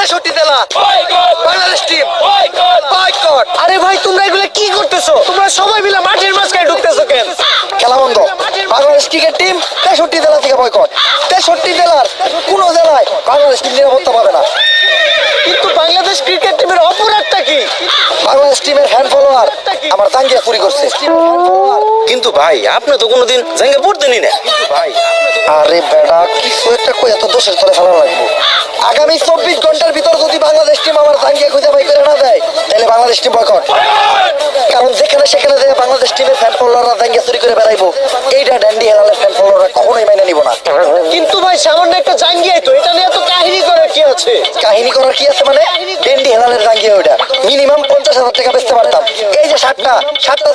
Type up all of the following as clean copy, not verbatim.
63 জেলা Bangladesh team boycott. আরে ভাই তোমরা এগুলো কি করতেছো? তোমরা সবাই মিলে মাঠের মাঝখানে ঢুকতেছো কেন? খেলা বন্ধ। বাংলাদেশ ক্রিকেট টিম 63 জেলা থেকে বয়কট। 63 জেলার কোন জেলায় বাংলাদেশ টিম নিরাপত্তা পাবে না। কিন্তু বাংলাদেশ ক্রিকেট টিমের অপরাধটা কি? বাংলাদেশ টিমের হ্যান্ড ফলোয়ার আমার জাঙ্গিয়া চুরি করছে। কিন্তু ভাই আপনি তো কোনোদিন জায়গা পড়তেনই না। আরে বেড়া কিছু একটা কই এত দোষের তলে ফেলা লাগবো। আগামী 24 ঘন্টার ভিতর যদি বাংলাদেশ টিম আমার জাঙ্গিয়া খুঁজে বাই করে না দেয় তাহলে বাংলাদেশ টিম বয়কট। কারণ যেখানে সেখানে যে বাংলাদেশ টিমের ফ্যান ফলোয়াররা জাঙ্গিয়া চুরি করে বেড়াইবো এইটা ড্যান্ডি হেলালের ফ্যান ফলোয়াররা কখনোই মেনে নিব না। কিন্তু ভাই সামান্য একটা জাঙ্গিয়াই তো, এটা নিয়ে তো কাহিনী করার কি আছে? কাহিনী করার কি আছে মানে? ড্যান্ডি হেলালের জাঙ্গিয়া ওইটা মিনিমাম 50,000 টাকা বেচতে পারতাম। এই যে শার্টটা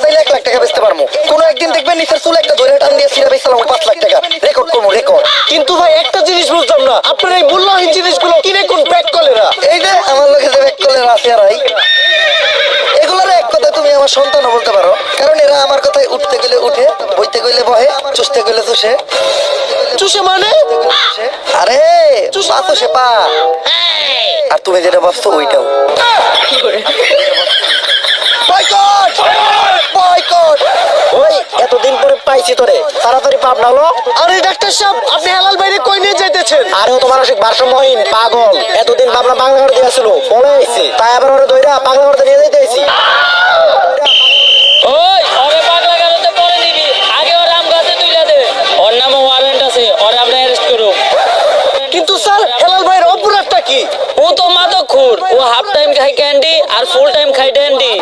চাইলে 1 লাখ টাকা বেচতে পারবো। কোনো একদিন দেখবেন নিচের চুল একটা ধরে টান দিয়ে সিরা বেচলাম 5 লাখ টাকা রেকর্ড করবো রেকর্ড। কিন্তু ভাই একটা জিনিস বুঝলাম না, আপনার এই মূল্যহীন জিনিসগুলো কিনে কোন ব্যাক কলেরা? এই যে আমার লোকে যে ব্যাক কলের আছে রাই এগুলোর এক কথায় তুমি আমার সন্তানও বলতে পারো। কারণ এরা আমার কথায় উঠতে গেলে উঠে, বইতে গেলে বহে, চুষতে গেলে চুষে। চুষে মানে? আরে পা চুষে পা। আর তুমি যেটা ভাবছো ওইটাও। Boycott boycott. ওই এতদিন পরে পাইছি তোরে, তাড়াতাড়ি পাবনা হলো। আরে ডাক্তার সাহেব আপনি হেলাল বাইরে কই নিয়ে যাইতেছেন? আরে ও তো মানসিক ভারসাম্যহীন পাগল। এতদিন ভাবলাম বাংলা ঘর দিয়েছিল বলে আইছি, তাই আবার ওরা দইরা পাগলা ঘরতে নিয়ে যাইতে আইছি। ওই ওরে পাগলা গাড়িতে পরে নিবি, আগে ওর আম গাছে তুইলা দে। ওর নামে ওয়ারেন্ট আছে, ওরে আপনি অ্যারেস্ট করো। কিন্তু স্যার হেলাল ভাইয়ের অপরাধটা কি? ও তো মাদকখোর, ও হাফ টাইম খায় ক্যান্ডি আর ফুল টাইম খায় ড্যান্ডি।